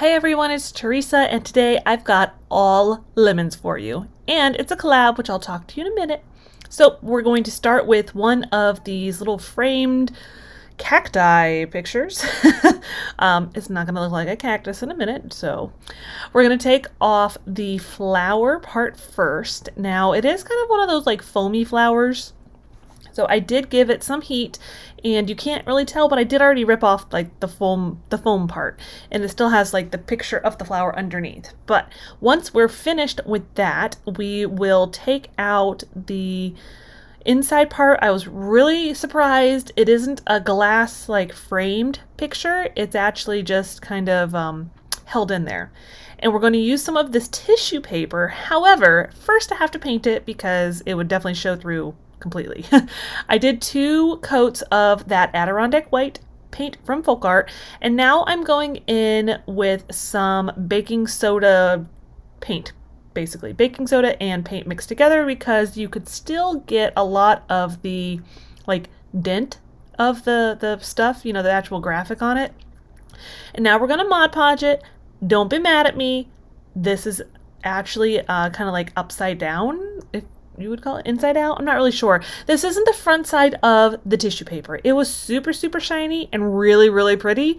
Hey everyone, it's Teresa, and today I've got all lemons for you. And it's a collab, which I'll talk to you in a minute. So we're going to start with one of these little framed cacti pictures. It's not going to look like a cactus in a minute, so we're going to take off the flower part first. Now it is kind of one of those like foamy flowers. So I did give it some heat, and you can't really tell, but I did already rip off like the foam part, and it still has like the picture of the flower underneath. But once we're finished with that, we will take out the inside part. I was really surprised. It isn't a glass like framed picture. It's actually just kind of held in there. And we're going to use some of this tissue paper. However, first I have to paint it because it would definitely show through completely. I did 2 coats of that Adirondack white paint from Folk Art, and now I'm going in with some baking soda paint, basically baking soda and paint mixed together, because you could still get a lot of the like dent of the stuff, you know, the actual graphic on it. And now we're going to Mod Podge it. Don't be mad at me. This is actually kind of like upside down, if you would call it, inside out. I'm not really sure. This isn't the front side of the tissue paper. It was super shiny and really pretty,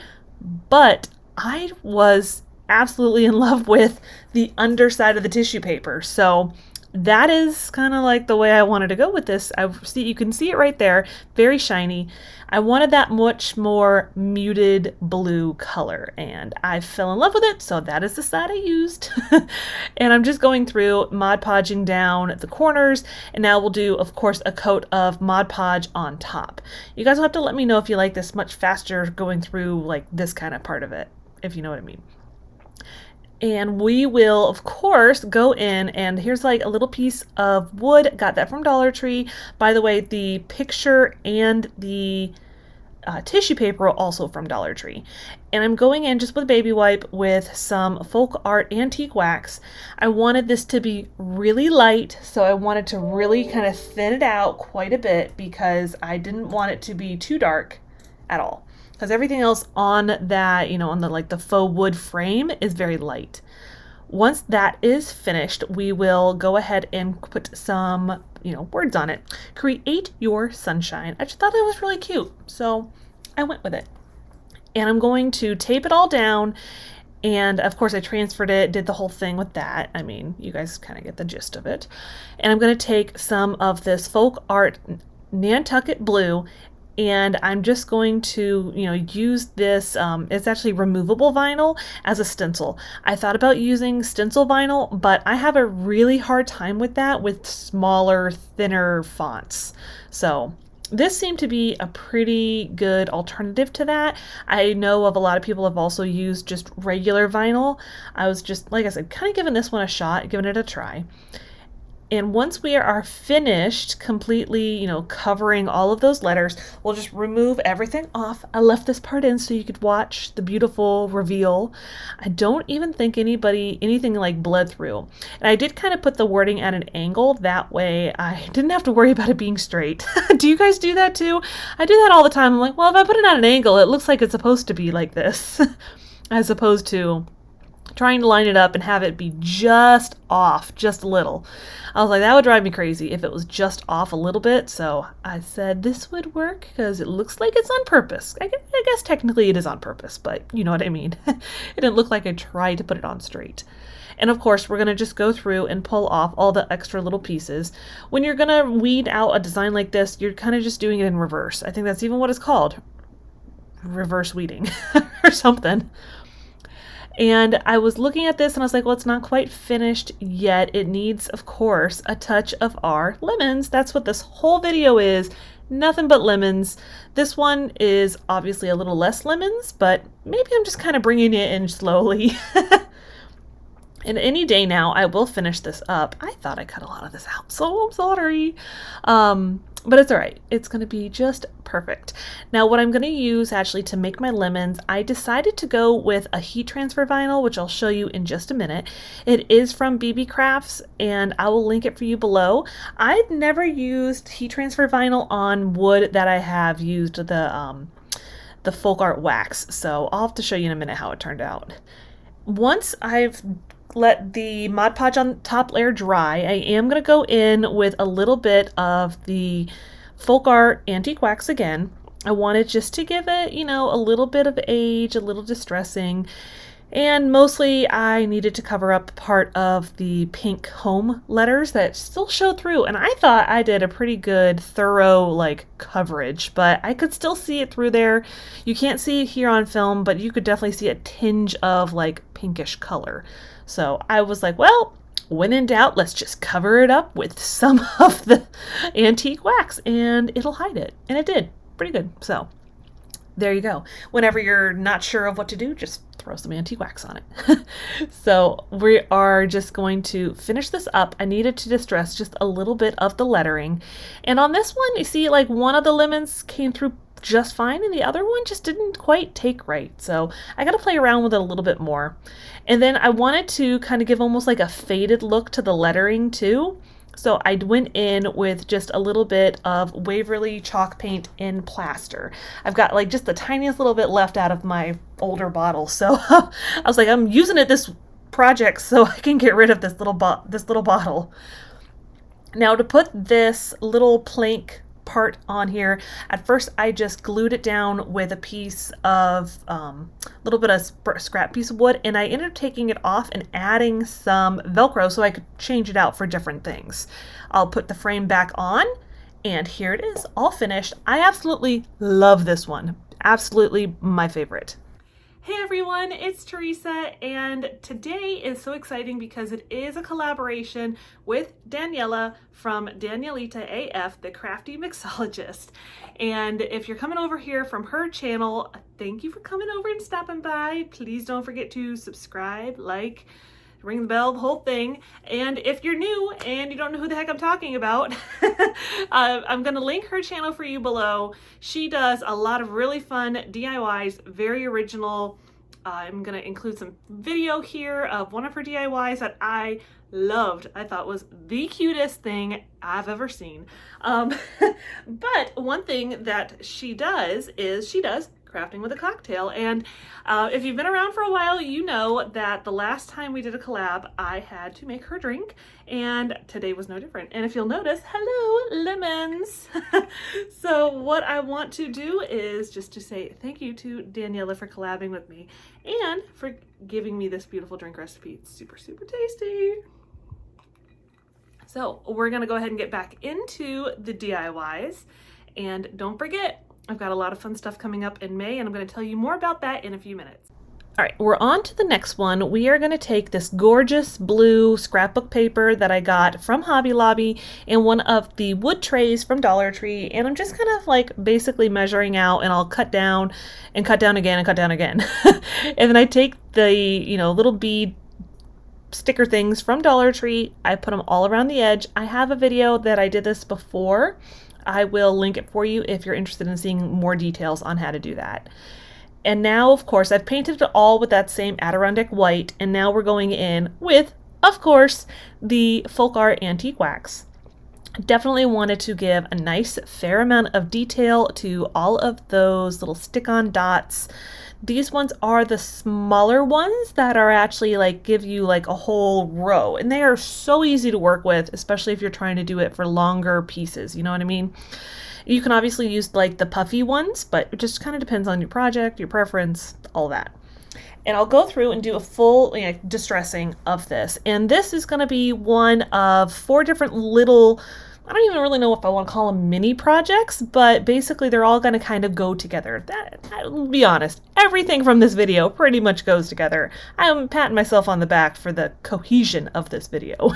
but I was absolutely in love with the underside of the tissue paper. So that is kind of like the way I wanted to go with this. You can see it right there, very shiny. I wanted that much more muted blue color, and I fell in love with it, so that is the side I used. And I'm just going through Mod Podging down the corners, and now we'll do, of course, a coat of Mod Podge on top. You guys will have to let me know if you like this much faster going through like this kind of part of it, if you know what I mean. And we will, of course, go in, and here's like a little piece of wood. Got that from Dollar Tree. By the way, the picture and the tissue paper are also from Dollar Tree. And I'm going in just with a baby wipe with some Folk Art antique wax. I wanted this to be really light, so I wanted to really kind of thin it out quite a bit because I didn't want it to be too dark at all. Because everything else on that, you know, on the like the faux wood frame is very light. Once that is finished, we will go ahead and put some, you know, words on it. Create your sunshine. I just thought it was really cute, so I went with it. And I'm going to tape it all down, and of course I transferred it, did the whole thing with that. I mean, you guys kind of get the gist of it. And I'm going to take some of this Folk Art Nantucket blue, and I'm just going to, you know, use this, it's actually removable vinyl as a stencil. I thought about using stencil vinyl, but I have a really hard time with that with smaller, thinner fonts. So this seemed to be a pretty good alternative to that. I know of a lot of people have also used just regular vinyl. I was just, like I said, kind of giving this one a shot, giving it a try. And once we are finished completely, you know, covering all of those letters, we'll just remove everything off. I left this part in so you could watch the beautiful reveal. I don't even think anything like bled through. And I did kind of put the wording at an angle. That way I didn't have to worry about it being straight. Do you guys do that too? I do that all the time. I'm like, well, if I put it at an angle, it looks like it's supposed to be like this, as opposed to trying to line it up and have it be just off, just a little. I was like, that would drive me crazy if it was just off a little bit. So I said this would work because it looks like it's on purpose. I guess technically it is on purpose, but you know what I mean. It didn't look like I tried to put it on straight. And of course, we're going to just go through and pull off all the extra little pieces. When you're going to weed out a design like this, you're kind of just doing it in reverse. I think that's even what it's called. Reverse weeding or something. And I was looking at this and I was like, well, it's not quite finished yet. It needs, of course, a touch of our lemons. That's what this whole video is. Nothing but lemons. This one is obviously a little less lemons, but maybe I'm just kind of bringing it in slowly. And any day now, I will finish this up. I thought I cut a lot of this out, so I'm sorry. But it's all right. It's going to be just perfect. Now, what I'm going to use actually to make my lemons, I decided to go with a heat transfer vinyl, which I'll show you in just a minute. It is from BB Crafts, and I will link it for you below. I've never used heat transfer vinyl on wood that I have used the Folk Art wax, so I'll have to show you in a minute how it turned out. once I've let the Mod Podge on top layer dry, I am going to go in with a little bit of the Folk Art Antique Wax again. I wanted just to give it, you know, a little bit of age, a little distressing. And mostly I needed to cover up part of the pink home letters that still showed through. And I thought I did a pretty good, thorough, like, coverage, but I could still see it through there. You can't see it here on film, but you could definitely see a tinge of, like, pinkish color. So I was like, well, when in doubt, let's just cover it up with some of the antique wax and it'll hide it. And it did pretty good. So there you go. Whenever you're not sure of what to do, just throw some antique wax on it. So we are just going to finish this up. I needed to distress just a little bit of the lettering. And on this one, you see like one of the lemons came through just fine and the other one just didn't quite take right. So I got to play around with it a little bit more. And then I wanted to kind of give almost like a faded look to the lettering too. So I went in with just a little bit of Waverly chalk paint in plaster. I've got like just the tiniest little bit left out of my older bottle. So I was like, I'm using it this project so I can get rid of this little bottle. Now to put this little plank part on here, at first I just glued it down with a piece of little bit of scrap piece of wood, and I ended up taking it off and adding some Velcro so I could change it out for different things. I'll put the frame back on, and here it is, all finished. I absolutely love this one. Absolutely my favorite. Hey everyone, it's Teresa, and today is so exciting because it is a collaboration with Daniela from Danielita AF, the Crafty Mixologist. And if you're coming over here from her channel, thank you for coming over and stopping by. Please don't forget to subscribe, like, ring the bell, the whole thing. And if you're new and you don't know who the heck I'm talking about, I'm going to link her channel for you below. She does a lot of really fun DIYs, very original. I'm going to include some video here of one of her DIYs that I loved. I thought was the cutest thing I've ever seen. But one thing that she does is she does crafting with a cocktail. And if you've been around for a while, you know that the last time we did a collab, I had to make her drink, and today was no different. And if you'll notice, hello, lemons. So what I want to do is just to say thank you to Daniela for collabing with me and for giving me this beautiful drink recipe. It's super, super tasty. So we're gonna go ahead and get back into the DIYs, and don't forget, I've got a lot of fun stuff coming up in May, and I'm going to tell you more about that in a few minutes. All right, we're on to the next one. We are going to take this gorgeous blue scrapbook paper that I got from Hobby Lobby and one of the wood trays from Dollar Tree, and I'm just kind of like basically measuring out, and I'll cut down and cut down again and cut down again. And then I take the, you know, little bead sticker things from Dollar Tree. I put them all around the edge. I have a video that I did this before. I will link it for you if you're interested in seeing more details on how to do that. And now, of course, I've painted it all with that same Adirondack white, and now we're going in with, of course, the Folk Art Antique Wax. Definitely wanted to give a nice fair amount of detail to all of those little stick-on dots. These ones are the smaller ones that are actually like give you like a whole row, and they are so easy to work with, especially if you're trying to do it for longer pieces, you know what I mean? You can obviously use like the puffy ones, but it just kind of depends on your project, your preference, all that. And I'll go through and do a full distressing of this, and this is going to be one of 4 different little, I don't even really know if I want to call them mini projects, but basically they're all going to kind of go together. I'll be honest, everything from this video pretty much goes together. I'm patting myself on the back for the cohesion of this video.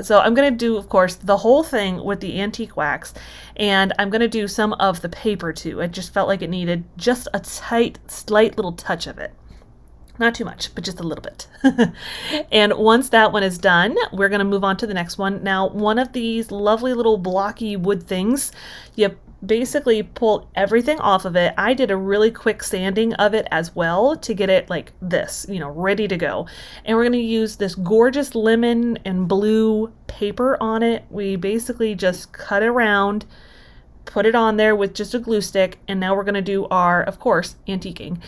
So I'm going to do, of course, the whole thing with the antique wax, and I'm going to do some of the paper too. I just felt like it needed just a slight little touch of it. Not too much, but just a little bit. And once that one is done, we're going to move on to the next one. Now, one of these lovely little blocky wood things, you basically pull everything off of it. I did a really quick sanding of it as well to get it like this, you know, ready to go. And we're going to use this gorgeous lemon and blue paper on it. We basically just cut it around, put it on there with just a glue stick, and now we're going to do our, of course, antiquing.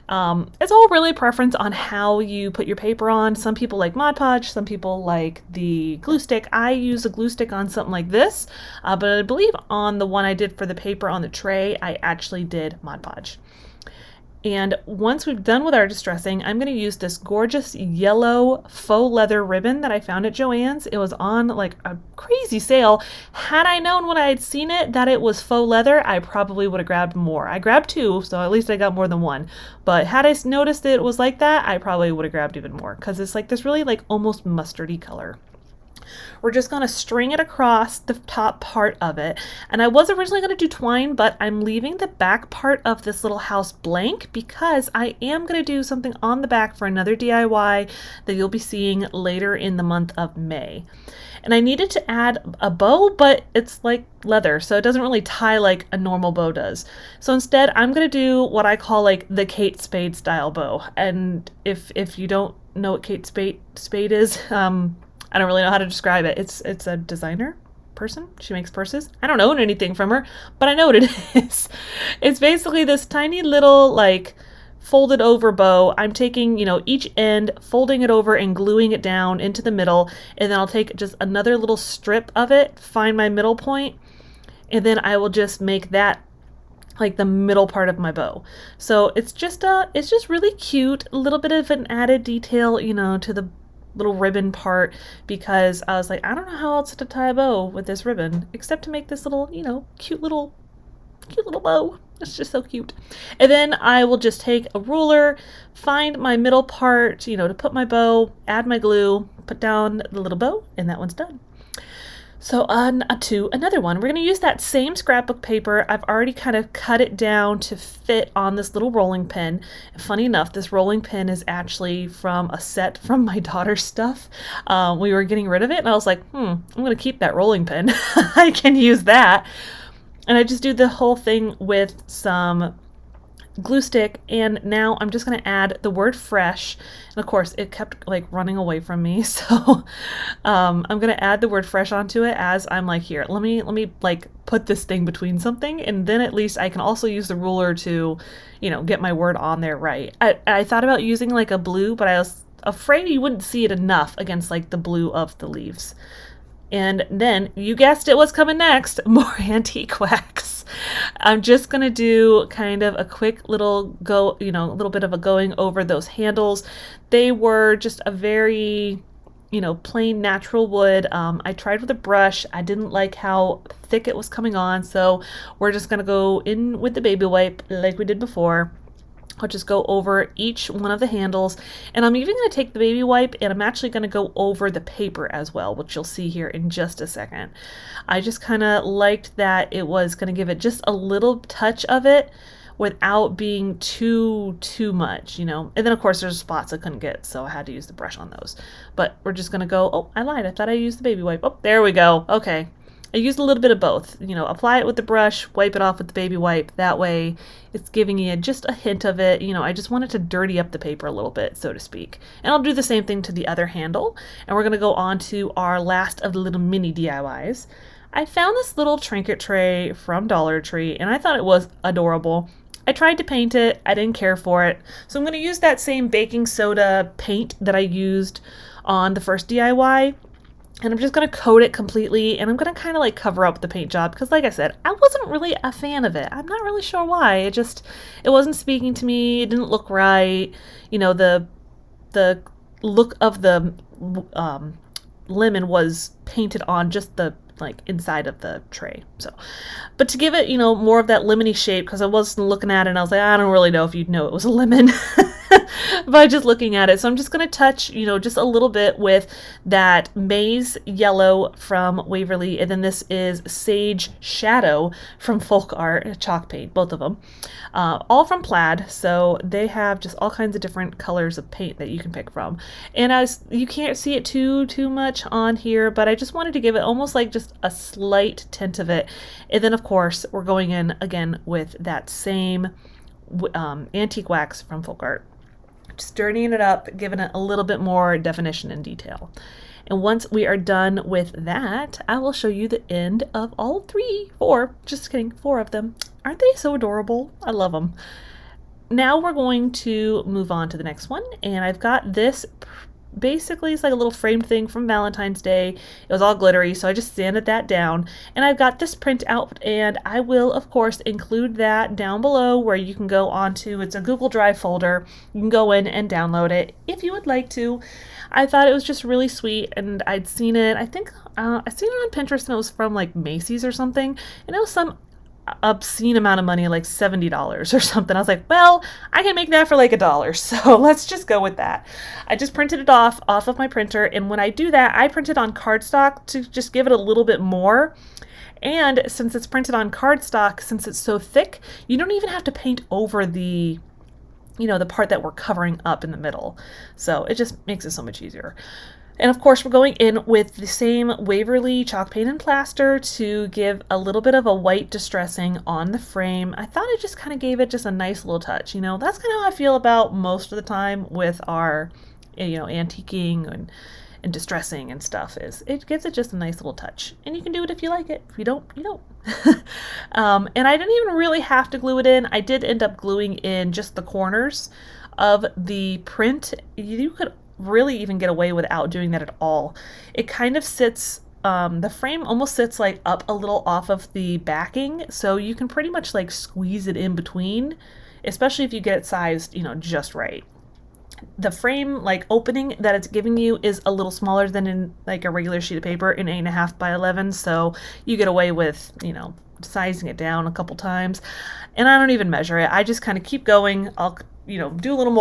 It's all really preference on how you put your paper on. Some people like Mod Podge, some people like the glue stick. I use a glue stick on something like this, but I believe on the one I did for the paper on the tray, I actually did Mod Podge. And once we've done with our distressing, I'm going to use this gorgeous yellow faux leather ribbon that I found at Joann's. It was on like a crazy sale. Had I known when I had seen it that it was faux leather, I probably would have grabbed more. I grabbed two, so at least I got more than one. But had I noticed it was like that, I probably would have grabbed even more because it's like this really like almost mustardy color. We're just going to string it across the top part of it. And I was originally going to do twine, but I'm leaving the back part of this little house blank because I am going to do something on the back for another DIY that you'll be seeing later in the month of May. And I needed to add a bow, but it's like leather, so it doesn't really tie like a normal bow does. So instead, I'm going to do what I call like the Kate Spade style bow. And if you don't know what Kate Spade is, I don't really know how to describe it. It's a designer person. She makes purses. I don't own anything from her, but I know what it is. It's basically this tiny little like folded over bow. I'm taking, each end, folding it over and gluing it down into the middle, and then I'll take just another little strip of it, find my middle point, and then I will just make that like the middle part of my bow. So it's just really cute, a little bit of an added detail, to the little ribbon part, because I was like, I don't know how else to tie a bow with this ribbon except to make this little, cute little bow. It's just so cute. And then I will just take a ruler, find my middle part, to put my bow, add my glue, put down the little bow, and that one's done. So on to another one. We're going to use that same scrapbook paper. I've already kind of cut it down to fit on this little rolling pin. And funny enough, this rolling pin is actually from a set from my daughter's stuff. We were getting rid of it, and I was like, I'm going to keep that rolling pin. I can use that. And I just do the whole thing with some glue stick, and now I'm just going to add the word fresh, and of course it kept like running away from me, so I'm going to add the word fresh onto it as I'm like, here, let me like put this thing between something, and then at least I can also use the ruler to get my word on there right. I thought about using like a blue, but I was afraid you wouldn't see it enough against like the blue of the leaves. And then, you guessed it, what's coming next, more antique wax. I'm just going to do kind of a quick little a little bit of a going over those handles. They were just a very, plain natural wood. I tried with a brush. I didn't like how thick it was coming on, so we're just going to go in with the baby wipe like we did before. I'll just go over each one of the handles, and I'm even going to take the baby wipe and I'm actually going to go over the paper as well, which you'll see here in just a second. I just kind of liked that it was going to give it just a little touch of it without being too much, And then of course there's spots I couldn't get, so I had to use the brush on those. But we're just going to go, oh, I lied. I thought I used the baby wipe. Oh, there we go. Okay. I used a little bit of both, apply it with the brush, wipe it off with the baby wipe. That way it's giving you just a hint of it. I just wanted to dirty up the paper a little bit, so to speak. And I'll do the same thing to the other handle. And we're going to go on to our last of the little mini DIYs. I found this little trinket tray from Dollar Tree, and I thought it was adorable. I tried to paint it. I didn't care for it. So I'm going to use that same baking soda paint that I used on the first DIY. And I'm just going to coat it completely, and I'm going to kind of like cover up the paint job because, like I said, I wasn't really a fan of it. I'm not really sure why. It wasn't speaking to me. It didn't look right. The look of the lemon was painted on just the like inside of the tray. So, but to give it, more of that lemony shape, because I wasn't looking at it and I was like, I don't really know if you'd know it was a lemon by just looking at it. So I'm just going to touch, just a little bit with that Maize yellow from Waverly, and then this is Sage Shadow from Folk Art chalk paint, both of them, all from Plaid. So they have just all kinds of different colors of paint that you can pick from. And as you can't see it too much on here, but I just wanted to give it almost like just a slight tint of it. And then of course we're going in again with that same antique wax from Folk Art, just dirtying it up, giving it a little bit more definition and detail. And once we are done with that, I will show you the end of all four of them. Aren't they so adorable? I love them. now we're going to move on to the next one, and I've got this. Basically, it's like a little framed thing from Valentine's Day. It was all glittery, so I just sanded that down. And I've got this print out, and I will, of course, include that down below where you can go onto, it's a Google Drive folder. You can go in and download it if you would like to. I thought it was just really sweet, and I'd seen it, I think, I seen it on Pinterest, and it was from like Macy's or something, and it was some obscene amount of money, like $70 or something. I was like, well, I can make that for like $1, so let's just go with that. I just printed it off of my printer, and when I do that, I print it on cardstock to just give it a little bit more. And since it's printed on cardstock, since it's so thick, you don't even have to paint over the the part that we're covering up in the middle. So it just makes it so much easier. And of course, we're going in with the same Waverly chalk paint and plaster to give a little bit of a white distressing on the frame. I thought it just kind of gave it just a nice little touch. That's kind of how I feel about most of the time with our, antiquing and distressing and stuff. Is it gives it just a nice little touch. And you can do it if you like it. If you don't, you don't. And I didn't even really have to glue it in. I did end up gluing in just the corners of the print. You could really even get away without doing that at all. It kind of sits, the frame almost sits like up a little off of the backing, so you can pretty much like squeeze it in between, especially if you get it sized, just right. The frame like opening that it's giving you is a little smaller than in like a regular sheet of paper, in 8.5 by 11, so you get away with, sizing it down a couple times. And I don't even measure it. I just kind of keep going. I'll do a little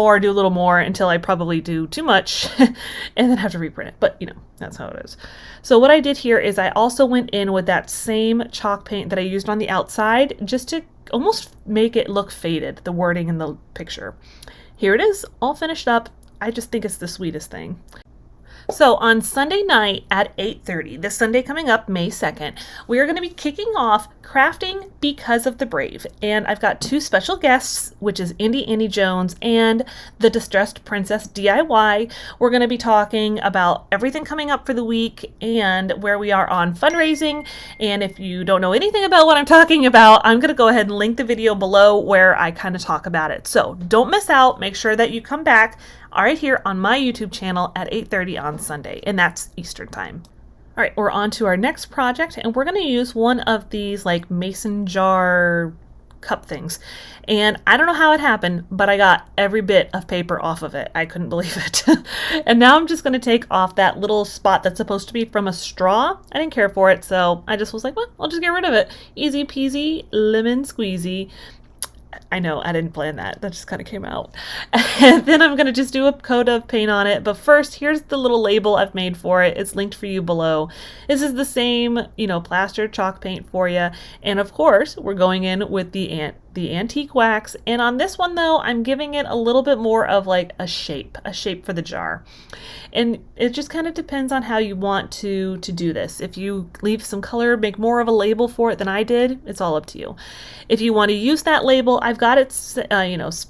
more until I probably do too much and then have to reprint it. But, that's how it is. So what I did here is I also went in with that same chalk paint that I used on the outside just to almost make it look faded, the wording in the picture. Here it is, all finished up. I just think it's the sweetest thing. So on Sunday night at 8:30, this Sunday coming up, May 2nd, we are going to be kicking off Crafting Because of the Brave. And I've got two special guests, which is Andy Jones and the Distressed Princess DIY. We're going to be talking about everything coming up for the week and where we are on fundraising. And if you don't know anything about what I'm talking about, I'm going to go ahead and link the video below where I kind of talk about it. So don't miss out. Make sure that you come back right here on my YouTube channel at 8:30 on Sunday, and that's Eastern time. All right, we're on to our next project, and we're going to use one of these like mason jar cup things. And I don't know how it happened, but I got every bit of paper off of it. I couldn't believe it. And now I'm just going to take off that little spot that's supposed to be from a straw. I didn't care for it, so I just was like, well, I'll just get rid of it. Easy peasy, lemon squeezy. I know, I didn't plan that. That just kind of came out. And then I'm going to just do a coat of paint on it. But first, here's the little label I've made for it. It's linked for you below. This is the same, plaster chalk paint for you. And of course, we're going in with the antique wax. And on this one, though, I'm giving it a little bit more of like a shape for the jar. And it just kind of depends on how you want to do this. If you leave some color, make more of a label for it than I did, it's all up to you. If you want to use that label, I've got it,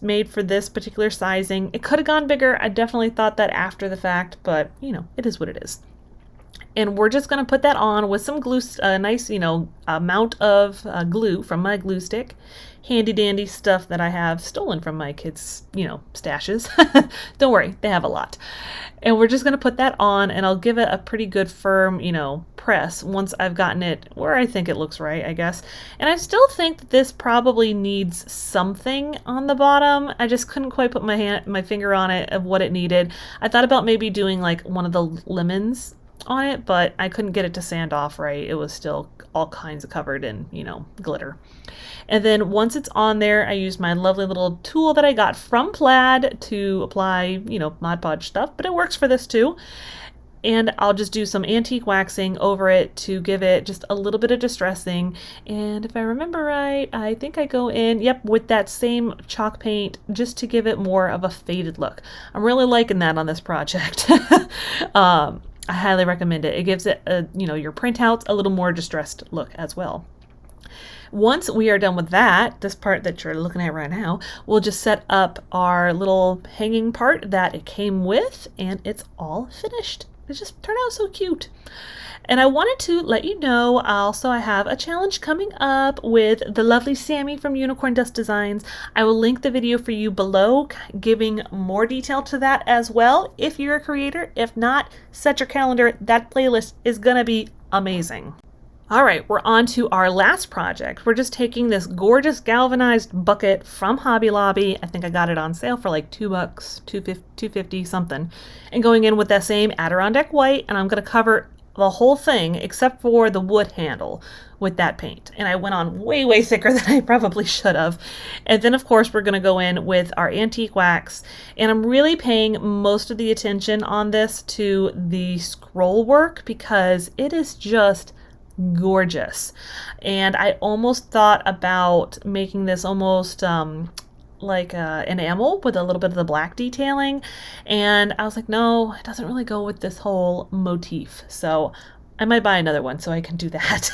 made for this particular sizing. It could have gone bigger. I definitely thought that after the fact, but, it is what it is. And we're just going to put that on with some glue, a nice, amount of glue from my glue stick. Handy dandy stuff that I have stolen from my kids, stashes. Don't worry, they have a lot. And we're just going to put that on, and I'll give it a pretty good firm, press once I've gotten it where I think it looks right, I guess. And I still think that this probably needs something on the bottom. I just couldn't quite put my finger on it of what it needed. I thought about maybe doing like one of the lemons on it, but I couldn't get it to sand off right. It was still all kinds of covered in, glitter. And then once it's on there, I used my lovely little tool that I got from Plaid to apply, Mod Podge stuff, but it works for this too. And I'll just do some antique waxing over it to give it just a little bit of distressing. And if I remember right, I think I go in, with that same chalk paint just to give it more of a faded look. I'm really liking that on this project. I highly recommend it. It gives it, your printouts a little more distressed look as well. Once we are done with that, this part that you're looking at right now, we'll just set up our little hanging part that it came with, and it's all finished. It just turned out so cute. And I wanted to let you know also I have a challenge coming up with the lovely Sammy from Unicorn Dust Designs. I will link the video for you below, giving more detail to that as well if you're a creator. If not, set your calendar. That playlist is gonna be amazing. All right, we're on to our last project. We're just taking this gorgeous galvanized bucket from Hobby Lobby. I think I got it on sale for like $2, $2.50 something, and going in with that same Adirondack white, and I'm gonna cover the whole thing except for the wood handle with that paint. And I went on way thicker than I probably should have. And then of course we're gonna go in with our antique wax, and I'm really paying most of the attention on this to the scroll work because it is just gorgeous. And I almost thought about making this almost like enamel with a little bit of the black detailing, and I was like, no, it doesn't really go with this whole motif, so I might buy another one so I can do that.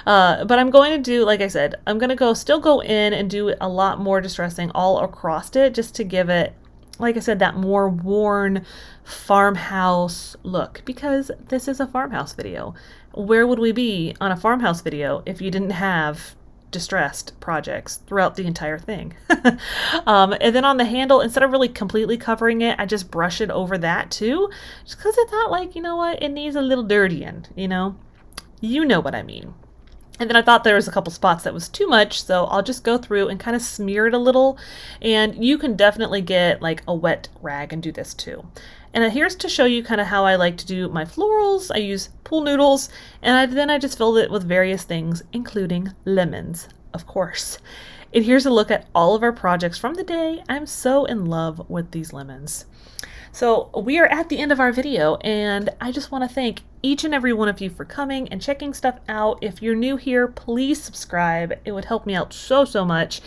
But I'm going to do, like I said, I'm going to still go in and do a lot more distressing all across it just to give it, like I said, that more worn farmhouse look, because this is a farmhouse video. Where would we be on a farmhouse video if you didn't have distressed projects throughout the entire thing? And then on the handle, instead of really completely covering it, I just brush it over that too, just because I thought, like, you know what, it needs a little dirtying, you know what I mean. And then I thought there was a couple spots that was too much, so I'll just go through and kind of smear it a little. And you can definitely get like a wet rag and do this too. And here's to show you kind of how I like to do my florals. I use pool noodles, and then I just filled it with various things, including lemons, of course. And here's a look at all of our projects from the day. I'm so in love with these lemons. So we are at the end of our video, and I just want to thank each and every one of you for coming and checking stuff out. If you're new here, please subscribe. It would help me out so much.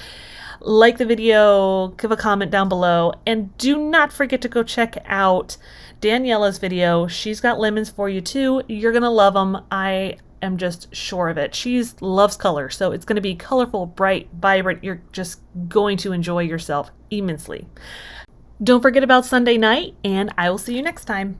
Like the video, give a comment down below, and do not forget to go check out Daniela's video. She's got lemons for you too. You're gonna love them. I am just sure of it. She loves color, so it's gonna be colorful, bright, vibrant. You're just going to enjoy yourself immensely. Don't forget about Sunday night, and I will see you next time.